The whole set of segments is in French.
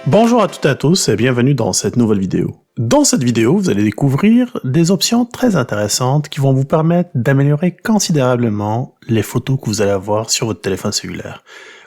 Bonjour à toutes et à tous et bienvenue dans cette nouvelle vidéo. Dans cette vidéo, vous allez découvrir des options très intéressantes qui vont vous permettre d'améliorer considérablement les photos que vous allez avoir sur votre téléphone cellulaire.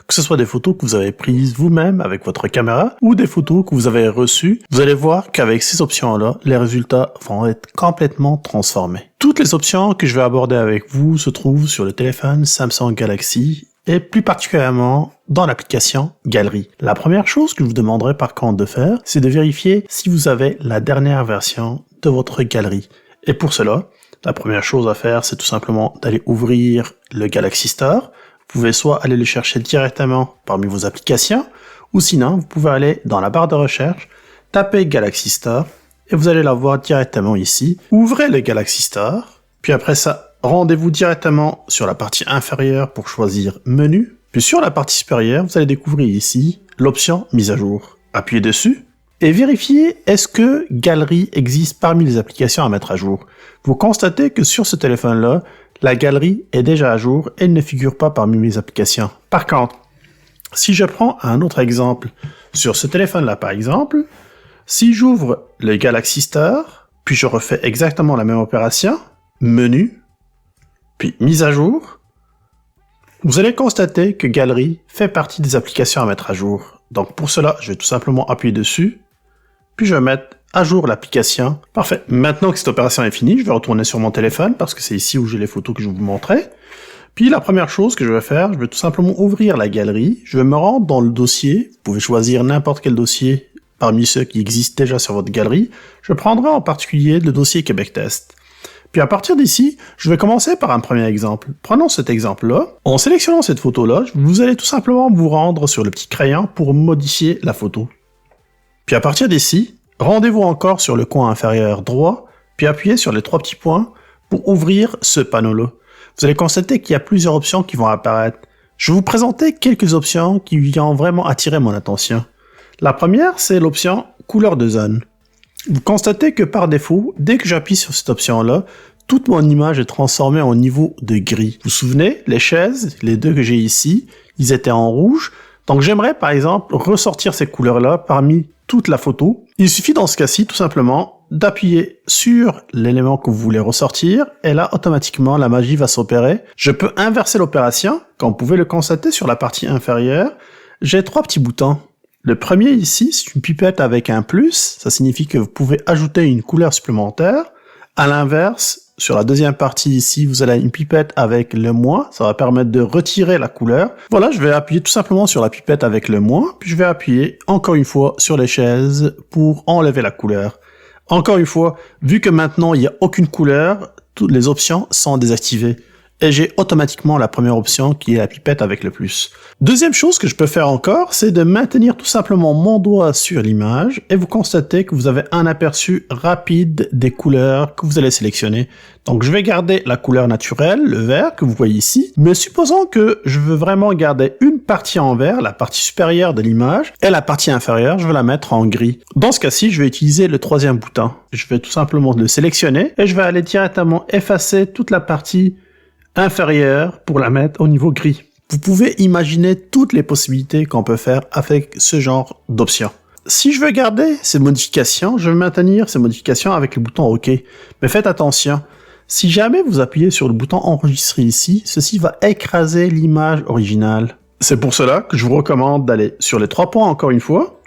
Que ce soit des photos que vous avez prises vous-même avec votre caméra ou des photos que vous avez reçues, vous allez voir qu'avec ces options-là, les résultats vont être complètement transformés. Toutes les options que je vais aborder avec vous se trouvent sur le téléphone Samsung Galaxy et plus particulièrement dans l'application Galerie. La première chose que je vous demanderai par contre de faire, c'est de vérifier si vous avez la dernière version de votre galerie. Et pour cela, la première chose à faire, c'est tout simplement d'aller ouvrir le Galaxy Store. Vous pouvez soit aller le chercher directement parmi vos applications, ou sinon, vous pouvez aller dans la barre de recherche, taper Galaxy Store, et vous allez la voir directement ici. Ouvrez le Galaxy Store, puis après ça, rendez-vous directement sur la partie inférieure pour choisir Menu. Puis sur la partie supérieure, vous allez découvrir ici l'option Mise à jour. Appuyez dessus et vérifiez est-ce que Galerie existe parmi les applications à mettre à jour. Vous constatez que sur ce téléphone-là, la galerie est déjà à jour et ne figure pas parmi mes applications. Par contre, si je prends un autre exemple, sur ce téléphone-là par exemple, si j'ouvre le Galaxy Store, puis je refais exactement la même opération, Menu, puis mise à jour, vous allez constater que Galerie fait partie des applications à mettre à jour. Donc pour cela, je vais tout simplement appuyer dessus, puis je vais mettre à jour l'application. Parfait. Maintenant que cette opération est finie, je vais retourner sur mon téléphone parce que c'est ici où j'ai les photos que je vous montrais. Puis la première chose que je vais faire, je vais tout simplement ouvrir la galerie. Je vais me rendre dans le dossier. Vous pouvez choisir n'importe quel dossier parmi ceux qui existent déjà sur votre galerie. Je prendrai en particulier le dossier Québec Test. Puis à partir d'ici, je vais commencer par un premier exemple. Prenons cet exemple-là. En sélectionnant cette photo-là, vous allez tout simplement vous rendre sur le petit crayon pour modifier la photo. Puis à partir d'ici, rendez-vous encore sur le coin inférieur droit, puis appuyez sur les trois petits points pour ouvrir ce panneau-là. Vous allez constater qu'il y a plusieurs options qui vont apparaître. Je vais vous présenter quelques options qui ont vraiment attiré mon attention. La première, c'est l'option couleur de zone. Vous constatez que par défaut, dès que j'appuie sur cette option-là, toute mon image est transformée en niveau de gris. Vous vous souvenez, les chaises, les deux que j'ai ici, ils étaient en rouge. Donc j'aimerais par exemple ressortir ces couleurs-là parmi toute la photo. Il suffit dans ce cas-ci tout simplement d'appuyer sur l'élément que vous voulez ressortir et là automatiquement la magie va s'opérer. Je peux inverser l'opération. Comme vous pouvez le constater sur la partie inférieure, j'ai trois petits boutons. Le premier ici, c'est une pipette avec un plus, ça signifie que vous pouvez ajouter une couleur supplémentaire. À l'inverse, sur la deuxième partie ici, vous avez une pipette avec le moins, ça va permettre de retirer la couleur. Voilà, je vais appuyer tout simplement sur la pipette avec le moins, puis je vais appuyer encore une fois sur les chaises pour enlever la couleur. Encore une fois, vu que maintenant il n'y a aucune couleur, toutes les options sont désactivées. Et j'ai automatiquement la première option qui est la pipette avec le plus. Deuxième chose que je peux faire encore, c'est de maintenir tout simplement mon doigt sur l'image et vous constatez que vous avez un aperçu rapide des couleurs que vous allez sélectionner. Donc je vais garder la couleur naturelle, le vert que vous voyez ici, mais supposons que je veux vraiment garder une partie en vert, la partie supérieure de l'image, et la partie inférieure, je vais la mettre en gris. Dans ce cas-ci, je vais utiliser le troisième bouton. Je vais tout simplement le sélectionner et je vais aller directement effacer toute la partie inférieure pour la mettre au niveau gris. Vous pouvez imaginer toutes les possibilités qu'on peut faire avec ce genre d'options. Si je veux garder ces modifications, je vais maintenir ces modifications avec le bouton OK. Mais faites attention, si jamais vous appuyez sur le bouton enregistrer ici, ceci va écraser l'image originale. C'est pour cela que je vous recommande d'aller sur les trois points encore une fois,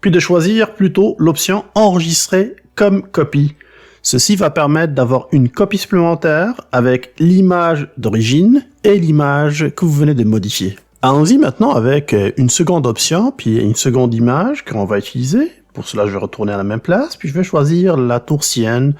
puis de choisir plutôt l'option enregistrer comme copie. Ceci va permettre d'avoir une copie supplémentaire avec l'image d'origine et l'image que vous venez de modifier. Allons-y maintenant avec une seconde option, puis une seconde image qu'on va utiliser. Pour cela, je vais retourner à la même place, puis je vais choisir la tour Sienne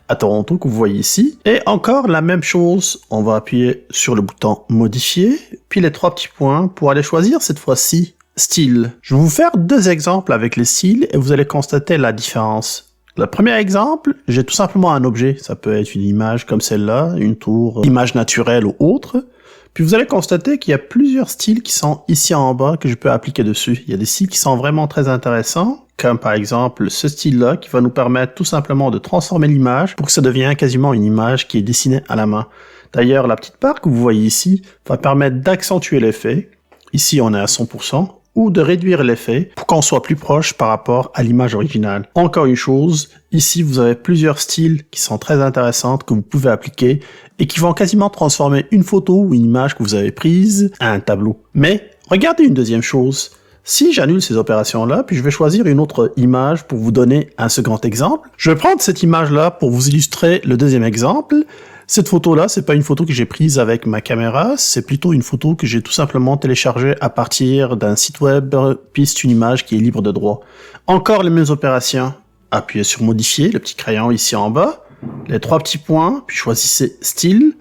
à Toronto que vous voyez ici. Et encore la même chose, on va appuyer sur le bouton modifier, puis les trois petits points pour aller choisir cette fois-ci style. Je vais vous faire deux exemples avec les styles et vous allez constater la différence. Le premier exemple, j'ai tout simplement un objet, ça peut être une image comme celle-là, une tour, image naturelle ou autre. Puis vous allez constater qu'il y a plusieurs styles qui sont ici en bas que je peux appliquer dessus. Il y a des styles qui sont vraiment très intéressants, comme par exemple ce style-là qui va nous permettre tout simplement de transformer l'image pour que ça devienne quasiment une image qui est dessinée à la main. D'ailleurs, la petite barre que vous voyez ici va permettre d'accentuer l'effet. Ici, on est à 100%. ou de réduire l'effet pour qu'on soit plus proche par rapport à l'image originale. Encore une chose, ici vous avez plusieurs styles qui sont très intéressants que vous pouvez appliquer et qui vont quasiment transformer une photo ou une image que vous avez prise à un tableau. Mais regardez une deuxième chose. Si j'annule ces opérations-là, puis je vais choisir une autre image pour vous donner un second exemple. Je vais prendre cette image-là pour vous illustrer le deuxième exemple. Cette photo-là, c'est pas une photo que j'ai prise avec ma caméra, c'est plutôt une photo que j'ai tout simplement téléchargée à partir d'un site web piste une image qui est libre de droit. Encore les mêmes opérations. Appuyez sur modifier, le petit crayon ici en bas, les trois petits points, puis choisissez style,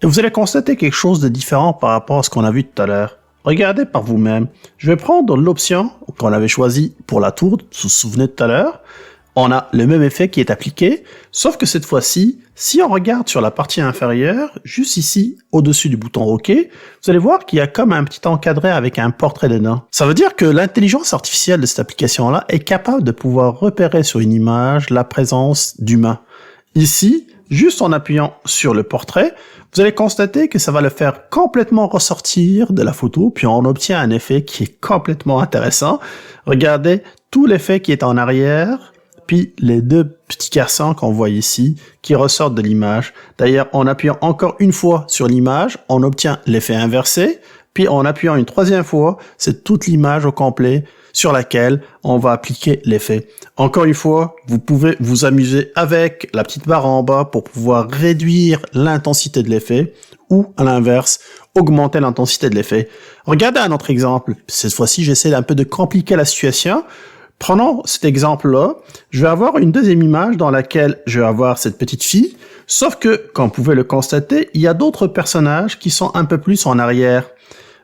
et vous allez constater quelque chose de différent par rapport à ce qu'on a vu tout à l'heure. Regardez par vous-même. Je vais prendre l'option qu'on avait choisie pour la tour, vous vous souvenez tout à l'heure. On a le même effet qui est appliqué, sauf que cette fois-ci, si on regarde sur la partie inférieure, juste ici, au-dessus du bouton OK, vous allez voir qu'il y a comme un petit encadré avec un portrait dedans. Ça veut dire que l'intelligence artificielle de cette application-là est capable de pouvoir repérer sur une image la présence d'humains. Ici, juste en appuyant sur le portrait, vous allez constater que ça va le faire complètement ressortir de la photo, puis on obtient un effet qui est complètement intéressant. Regardez tout l'effet qui est en arrière, puis les deux petits cassants qu'on voit ici qui ressortent de l'image. D'ailleurs, en appuyant encore une fois sur l'image, on obtient l'effet inversé, puis en appuyant une troisième fois, c'est toute l'image au complet sur laquelle on va appliquer l'effet. Encore une fois, vous pouvez vous amuser avec la petite barre en bas pour pouvoir réduire l'intensité de l'effet ou, à l'inverse, augmenter l'intensité de l'effet. Regardez un autre exemple. Cette fois-ci, j'essaie un peu de compliquer la situation. Prenons cet exemple-là, je vais avoir une deuxième image dans laquelle je vais avoir cette petite fille, sauf que, comme vous pouvez le constater, il y a d'autres personnages qui sont un peu plus en arrière.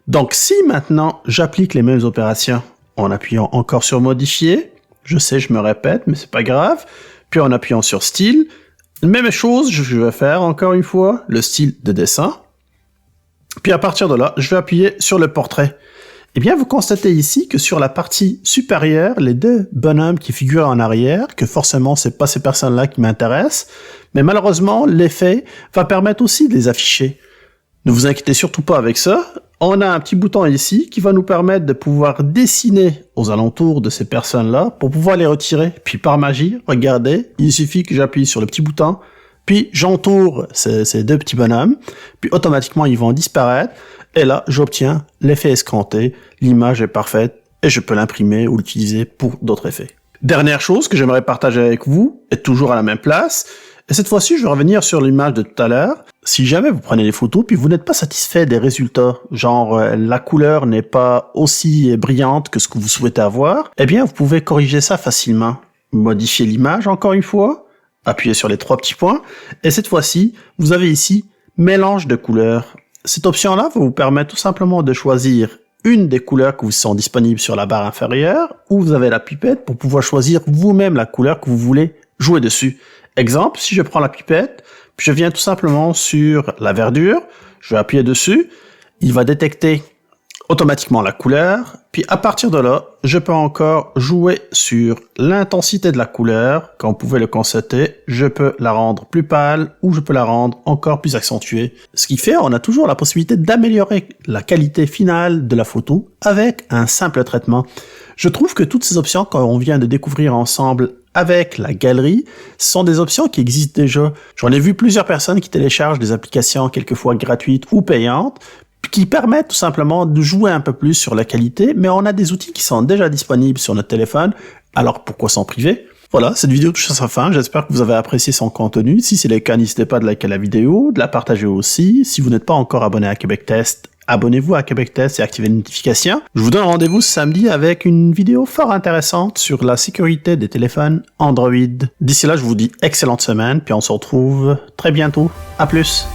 Donc si maintenant j'applique les mêmes opérations en appuyant encore sur modifier, je sais, je me répète, mais c'est pas grave, puis en appuyant sur style, même chose, je vais faire encore une fois le style de dessin, puis à partir de là, je vais appuyer sur le portrait. Eh bien, vous constatez ici que sur la partie supérieure, les deux bonhommes qui figurent en arrière, que forcément, c'est pas ces personnes-là qui m'intéressent, mais malheureusement, l'effet va permettre aussi de les afficher. Ne vous inquiétez surtout pas avec ça. On a un petit bouton ici qui va nous permettre de pouvoir dessiner aux alentours de ces personnes-là pour pouvoir les retirer. Puis par magie, regardez, il suffit que j'appuie sur le petit bouton, puis j'entoure ces deux petits bonhommes, puis automatiquement ils vont disparaître. Et là, j'obtiens l'effet escompté, l'image est parfaite, et je peux l'imprimer ou l'utiliser pour d'autres effets. Dernière chose que j'aimerais partager avec vous, est toujours à la même place, et cette fois-ci, je vais revenir sur l'image de tout à l'heure. Si jamais vous prenez les photos, puis vous n'êtes pas satisfait des résultats, genre la couleur n'est pas aussi brillante que ce que vous souhaitez avoir, eh bien, vous pouvez corriger ça facilement. Modifier l'image encore une fois, appuyez sur les trois petits points, et cette fois-ci, vous avez ici mélange de couleurs. Cette option-là va vous permettre tout simplement de choisir une des couleurs qui vous sont disponibles sur la barre inférieure, ou vous avez la pipette pour pouvoir choisir vous-même la couleur que vous voulez jouer dessus. Exemple, si je prends la pipette, puis je viens tout simplement sur la verdure, je vais appuyer dessus, il va détecter automatiquement la couleur, puis à partir de là, je peux encore jouer sur l'intensité de la couleur. Comme vous pouvez le constater, je peux la rendre plus pâle ou je peux la rendre encore plus accentuée. Ce qui fait, on a toujours la possibilité d'améliorer la qualité finale de la photo avec un simple traitement. Je trouve que toutes ces options qu'on vient de découvrir ensemble avec la galerie, ce sont des options qui existent déjà. J'en ai vu plusieurs personnes qui téléchargent des applications quelquefois gratuites ou payantes, qui permettent tout simplement de jouer un peu plus sur la qualité, mais on a des outils qui sont déjà disponibles sur notre téléphone, alors pourquoi s'en priver? Voilà, cette vidéo touche à sa fin, j'espère que vous avez apprécié son contenu. Si c'est le cas, n'hésitez pas à liker la vidéo, de la partager aussi. Si vous n'êtes pas encore abonné à Québec Test, abonnez-vous à Québec Test et activez les notifications. Je vous donne rendez-vous ce samedi avec une vidéo fort intéressante sur la sécurité des téléphones Android. D'ici là, je vous dis excellente semaine, puis on se retrouve très bientôt. À plus!